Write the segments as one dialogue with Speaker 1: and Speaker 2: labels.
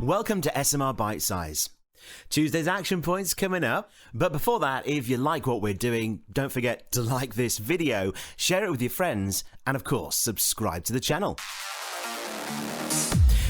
Speaker 1: Welcome to SMR Bitesize. Tuesday's action points coming up. But before that, if you like what we're doing, don't forget to like this video, share it with your friends, and of course, subscribe to the channel.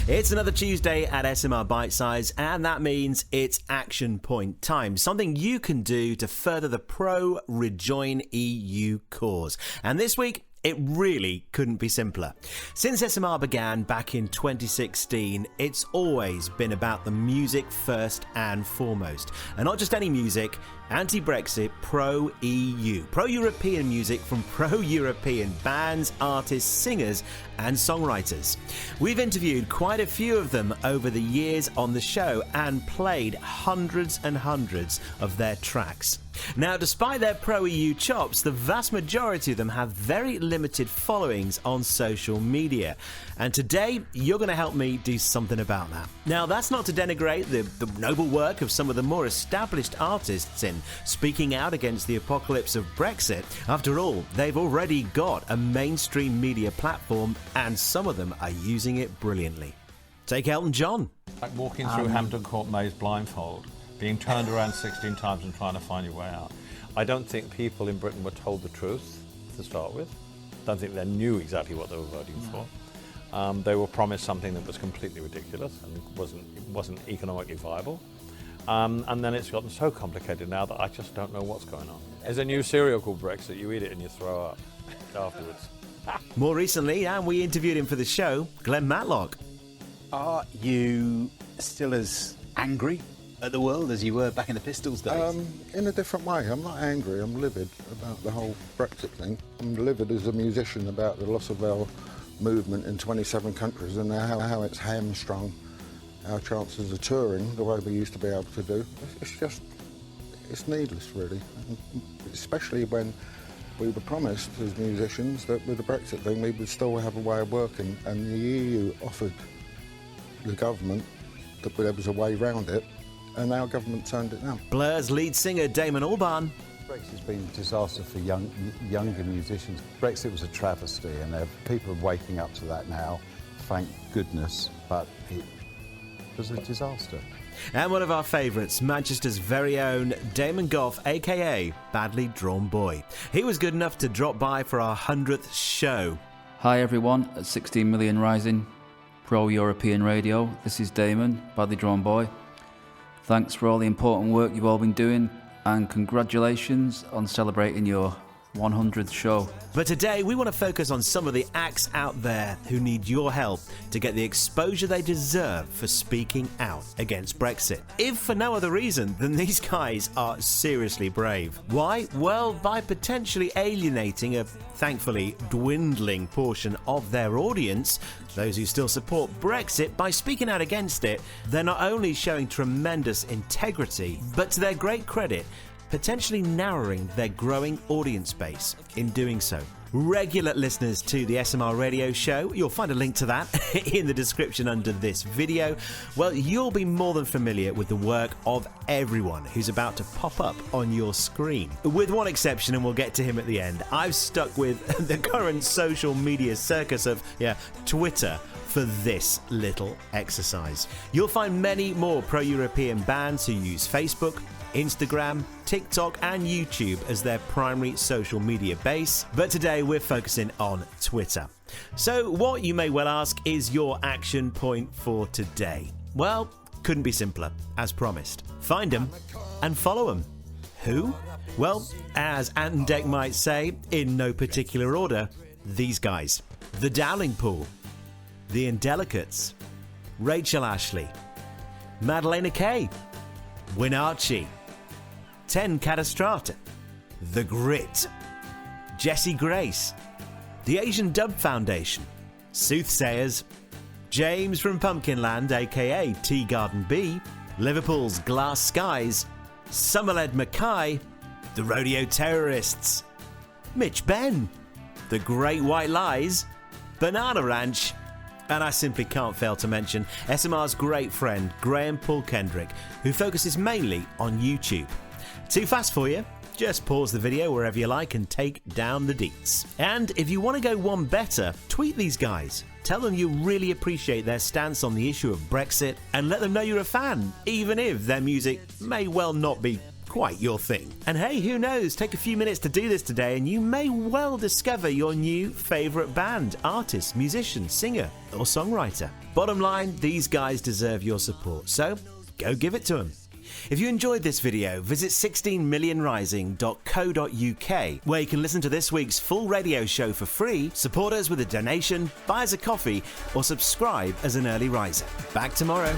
Speaker 1: It's another Tuesday at SMR Bitesize, and that means it's action point time. Something you can do to further the pro-Rejoin EU cause. And this week, it really couldn't be simpler. Since SMR began back in 2016, it's always been about the music first and foremost. And not just any music, anti-Brexit, pro-EU, pro-European music from pro-European bands, artists, singers and songwriters. We've interviewed quite a few of them over the years on the show and played hundreds and hundreds of their tracks. Now, despite their pro-EU chops, the vast majority of them have very limited followings on social media. And today, you're going to help me do something about that. Now, that's not to denigrate the noble work of some of the more established artists in speaking out against the apocalypse of Brexit. After all, they've already got a mainstream media platform, and some of them are using it brilliantly. Take Elton John.
Speaker 2: Like walking through Hampton Court Maze blindfold, being turned around 16 times and trying to find your way out. I don't think people in Britain were told the truth to start with. I don't think they knew exactly what they were voting for. They were promised something that was completely ridiculous and wasn't economically viable. And then it's gotten so complicated now that I just don't know what's going on. There's a new cereal called Brexit. You eat it and you throw up afterwards.
Speaker 1: More recently, and we interviewed him for the show, Glenn Matlock.
Speaker 3: Are you still as angry at the world as you were back in the Pistols days?
Speaker 4: In a different way. I'm not angry, I'm livid about the whole Brexit thing. I'm livid as a musician about the loss of our movement in 27 countries and how it's hamstrung our chances of touring the way we used to be able to do. It's needless, really, especially when we were promised as musicians that with the Brexit thing we would still have a way of working, and the EU offered the government that there was a way around it, and our government turned it down.
Speaker 1: Blur's lead singer Damon Albarn.
Speaker 5: Brexit's been a disaster for younger musicians. Brexit was a travesty, and people are waking up to that now, thank goodness, but it was a disaster.
Speaker 1: And one of our favourites, Manchester's very own Damon Gough, aka Badly Drawn Boy. He was good enough to drop by for our 100th show.
Speaker 6: Hi everyone, at 16 Million Rising, pro-European radio. This is Damon, Badly Drawn Boy. Thanks for all the important work you've all been doing, and congratulations on celebrating your 100th show.
Speaker 1: But today we want to focus on some of the acts out there who need your help to get the exposure they deserve for speaking out against Brexit. If for no other reason than these guys are seriously brave. Why? Well, by potentially alienating a thankfully dwindling portion of their audience, those who still support Brexit, by speaking out against it, they're not only showing tremendous integrity, but to their great credit, potentially narrowing their growing audience base in doing so. Regular listeners to the SMR radio show, you'll find a link to that in the description under this video. Well, you'll be more than familiar with the work of everyone who's about to pop up on your screen. With one exception, and we'll get to him at the end, I've stuck with the current social media circus of Twitter for this little exercise. You'll find many more pro-European bands who use Facebook, Instagram, TikTok and YouTube as their primary social media base, but today we're focusing on Twitter. So what, you may well ask, is your action point for today? Well, couldn't be simpler, as promised. Find them and follow them. Who? Well, as Ant and Dec might say, in no particular order, these guys. The Dowling Pool, The Indelicates, Rachel Ashley, Madalena Kay, Winarchi, 10 Catastrata, The Grit, Jessie Grace, The Asian Dub Foundation, Soothsayers, James from Pumpkinland aka Tea Garden B, Liverpool's Glass Skies, Summerled Mackay, The Rodeo Terrorists, Mitch Ben, The Great White Lies, Banana Ranch, and I simply can't fail to mention SMR's great friend Graham Paul Kendrick, who focuses mainly on YouTube. Too fast for you? Just pause the video wherever you like and take down the deets. And if you want to go one better, tweet these guys. Tell them you really appreciate their stance on the issue of Brexit and let them know you're a fan, even if their music may well not be quite your thing. And hey, who knows, take a few minutes to do this today and you may well discover your new favourite band, artist, musician, singer or songwriter. Bottom line, these guys deserve your support, so go give it to them. If you enjoyed this video, visit 16millionrising.co.uk, where you can listen to this week's full radio show for free, support us with a donation, buy us a coffee, or subscribe as an early riser. Back tomorrow.